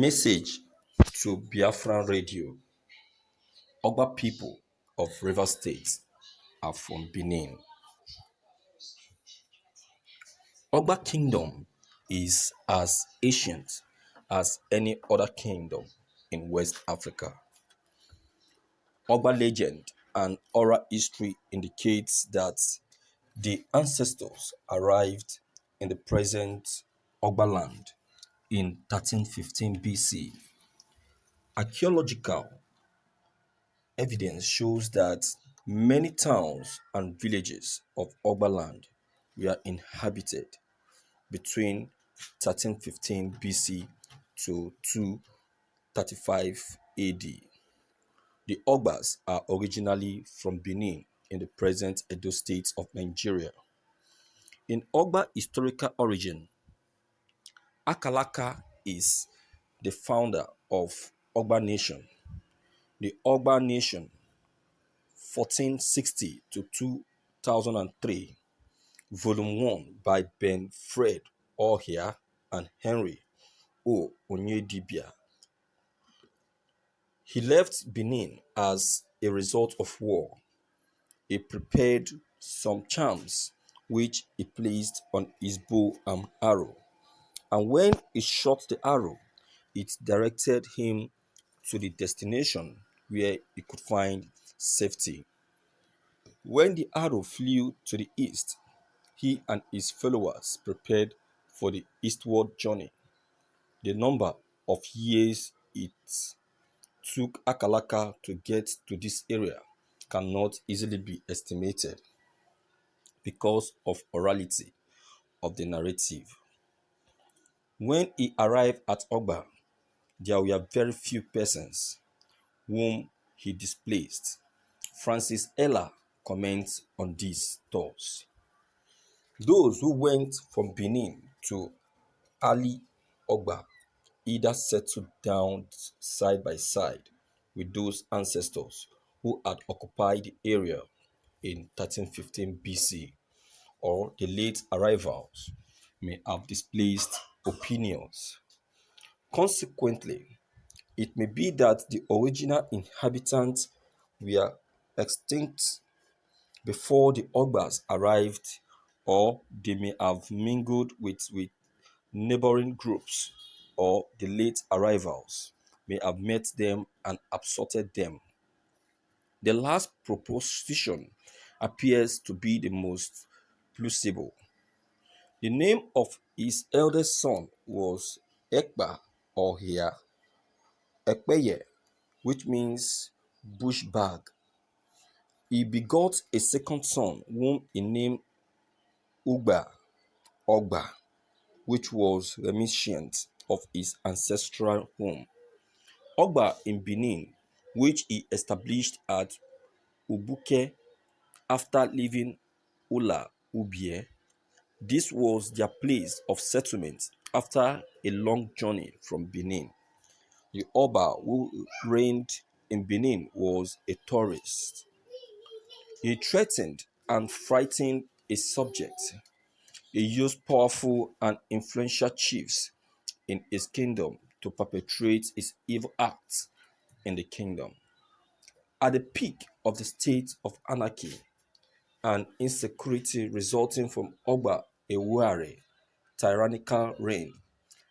Message to Biafra Radio. Ogba people of River State are from Benin. Ogba Kingdom is as ancient as any other kingdom in West Africa. Ogba legend and oral history indicates that the ancestors arrived in the present Ogba land in 1315 BC. Archaeological evidence shows that many towns and villages of Ogba land were inhabited between 1315 BC to 235 AD. The Ogbas are originally from Benin in the present Edo State of Nigeria. In Ogba historical origin, Achalaka is the founder of Ogba Nation. The Ogba Nation 1460 to 2003, Volume 1 by Ben Fred Ohia and Henry O. Onyedibia. He left Benin as a result of war. He prepared some charms which he placed on his bow and arrow, and when he shot the arrow, it directed him to the destination where he could find safety. When the arrow flew to the east, he and his followers prepared for the eastward journey. The number of years it took Achalaka to get to this area cannot easily be estimated because of orality of the narrative. When he arrived at Ogba, there were very few persons whom he displaced. Francis Ella comments on these thoughts. Those who went from Benin to Ali Ogba either settled down side by side with those ancestors who had occupied the area in 1315 BC, or the late arrivals may have displaced opinions. Consequently, it may be that the original inhabitants were extinct before the Ogbas arrived, or they may have mingled with neighboring groups, or the late arrivals may have met them and absorted them. The last proposition appears to be the most plausible. The name of his eldest son was Ekba or Hia Ekpeye, which means bush bag. He begot a second son whom he named Ogba, which was reminiscent of his ancestral home. Ogba in Benin, which he established at Ubuke after leaving Ula Ubie. This was their place of settlement after a long journey from Benin. The Oba who reigned in Benin was a tourist. He threatened and frightened his subjects. He used powerful and influential chiefs in his kingdom to perpetrate his evil acts in the kingdom. At the peak of the state of anarchy and insecurity resulting from Ogba Ewuare tyrannical reign,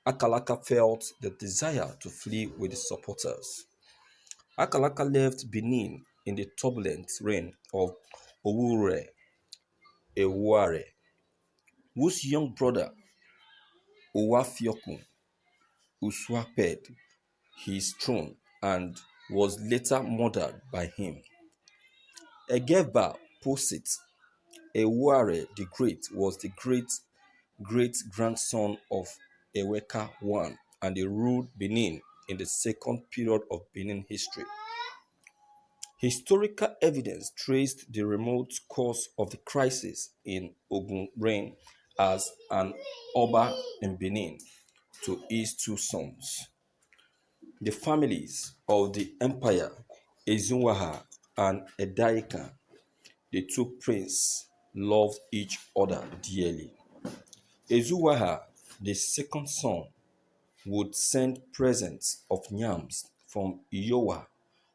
Achalaka felt the desire to flee with his supporters. Achalaka left Benin in the turbulent reign of Ewuare, whose young brother Owafiokun usurped his throne and was later murdered by him. Egeba Posit Ewuare the Great was the great-grandson of Eweka I, and he ruled Benin in the second period of Benin history. Historical evidence traced the remote cause of the crisis in Ogun reign as an Oba in Benin to his two sons. The families of the empire, Ezunwaha and Edaika, the two princes, loved each other dearly. Ezuwaha, the second son, would send presents of yams from Iowa,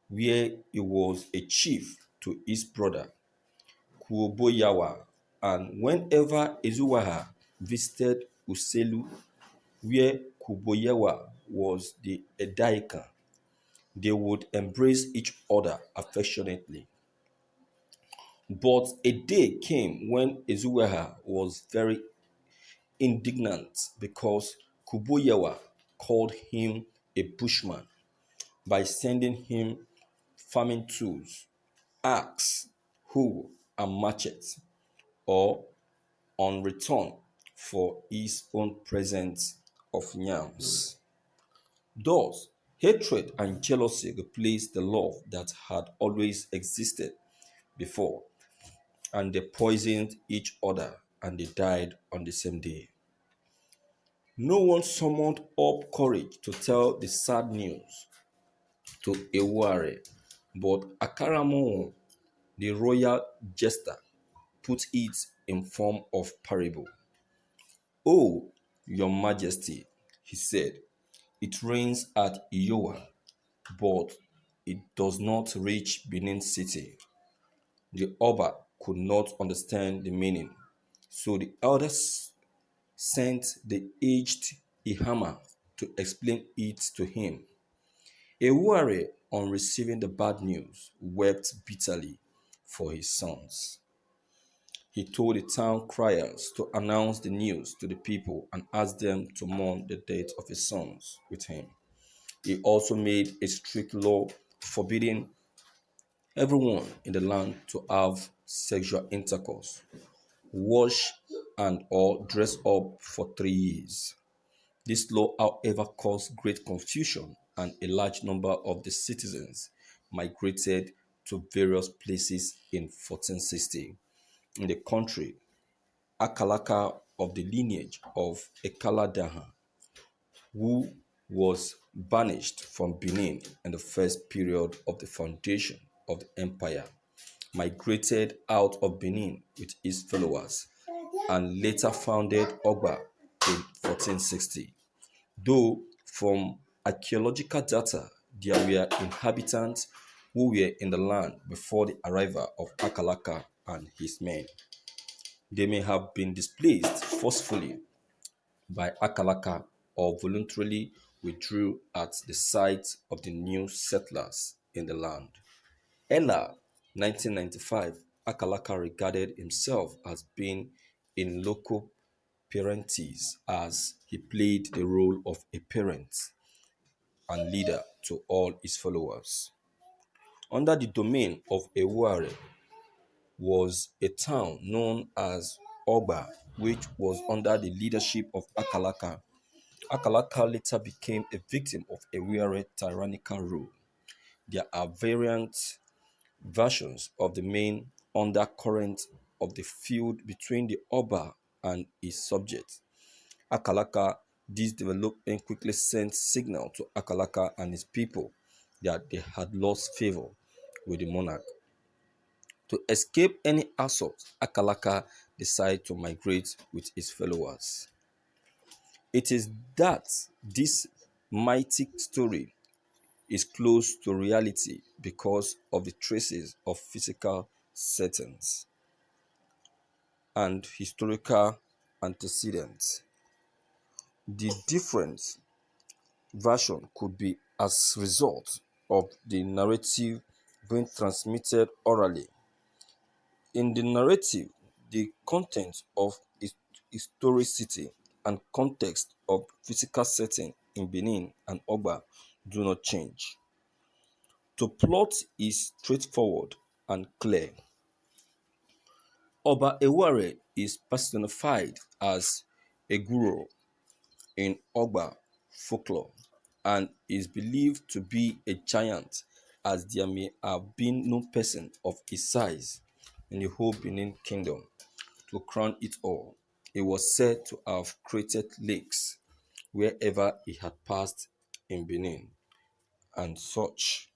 where he was a chief, to his brother Kuoboyawa, and whenever Ezuwaha visited Uselu, where Kuboyawa was the Edaika, they would embrace each other affectionately. But a day came when Ezuwaha was very indignant because Kuboyawa called him a bushman by sending him farming tools, axe, hoe, and machete, or on return for his own present of yams. Thus, hatred and jealousy replaced the love that had always existed before, and they poisoned each other and they died on the same day. No one summoned up courage to tell the sad news to Eware, but Akaramono, the royal jester, put it in form of parable. "Oh, your majesty," he said, "it rains at Iowa, but it does not reach Benin City." The Oba could not understand the meaning, so the elders sent the aged Ihama to explain it to him. Ewuare, on receiving the bad news, wept bitterly for his sons. He told the town criers to announce the news to the people and ask them to mourn the death of his sons with him. He also made a strict law forbidding everyone in the land to have sexual intercourse, wash, and or dress up for 3 years. This law, however, caused great confusion, and a large number of the citizens migrated to various places in 1460. In the country, Achalaka, of the lineage of Ekaladaha, who was banished from Benin in the first period of the foundation of the empire, migrated out of Benin with his followers and later founded Ogba in 1460. Though from archaeological data there were inhabitants who were in the land before the arrival of Achalaka and his men. They may have been displaced forcefully by Achalaka or voluntarily withdrew at the sight of the new settlers in the land. Ella, 1995, Achalaka regarded himself as being in loco parentis, as he played the role of a parent and leader to all his followers. Under the domain of Ewuare was a town known as Ogba, which was under the leadership of Achalaka. Achalaka later became a victim of Ewuare tyrannical rule. There are variant versions of the main undercurrent of the feud between the Oba and his subjects. Achalaka, this development quickly sent signal to Achalaka and his people that they had lost favor with the monarch. To escape any assault, Achalaka decided to migrate with his followers. It is that this mighty story is close to reality because of the traces of physical settings and historical antecedents. The different version could be as a result of the narrative being transmitted orally. In the narrative, the content of historicity and context of physical setting in Benin and Ogba do not change. To plot is straightforward and clear. Oba Eware is personified as a guru in Ogba folklore and is believed to be a giant, as there may have been no person of his size in the whole Benin kingdom. To crown it all, he was said to have created lakes wherever he had passed in Benin, and such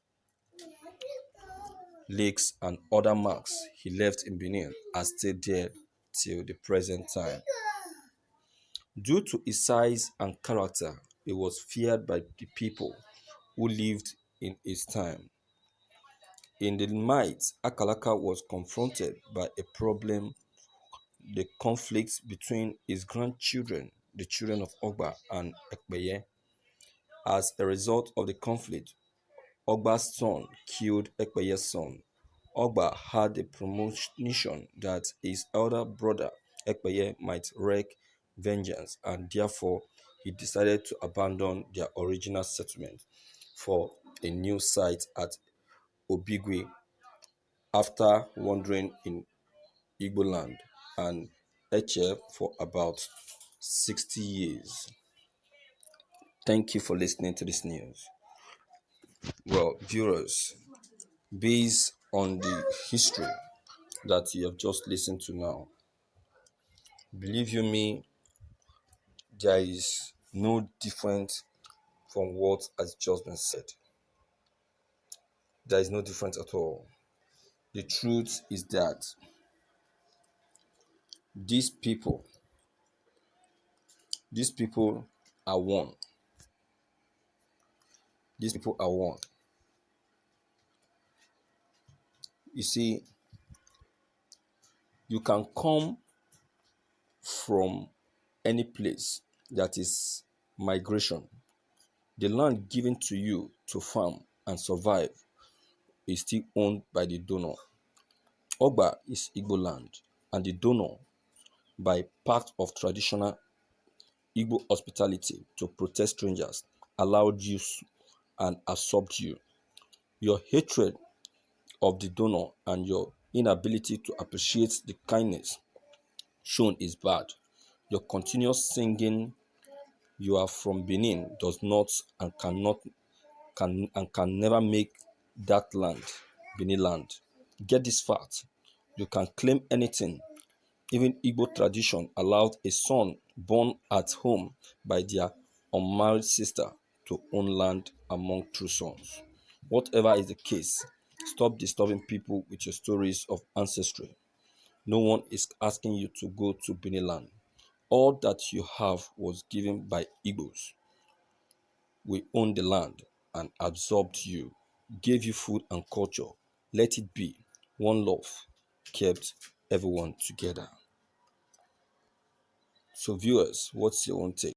lakes and other marks he left in Benin are still there till the present time. Due to his size and character, It was feared by the people who lived in its time. In the might, Achalaka was confronted by a problem, the conflict between his grandchildren, the children of Ogba and Ekbeye. As a result of the conflict, Ogba's son killed Ekpeye's son. Ogba had a premonition that his elder brother Ekpeye might wreak vengeance, and therefore he decided to abandon their original settlement for a new site at Obigwe after wandering in Igbo land and Eche for about 60 years. Thank you for listening to this news. Well, viewers, based on the history that you have just listened to now, believe you me, there is no difference from what has just been said. There is no difference at all. The truth is that these people, these people are one. These people are one. You see, you can come from any place that is migration. The land given to you to farm and survive is still owned by the donor. Ogba is Igbo land, and the donor, by part of traditional Igbo hospitality to protect strangers, allowed you and absorbed you. Your hatred of the donor and your inability to appreciate the kindness shown is bad. Your continuous singing you are from Benin does not and can never make that land Benin land. Get this fact. You can claim anything. Even Igbo tradition allowed a son born at home by their unmarried sister to own land among true sons. Whatever is the case, stop disturbing people with your stories of ancestry. No one is asking you to go to Benin land. All that you have was given by Igbos. We owned the land and absorbed you, gave you food and culture. Let it be. One love kept everyone together. So, viewers, what's your own take?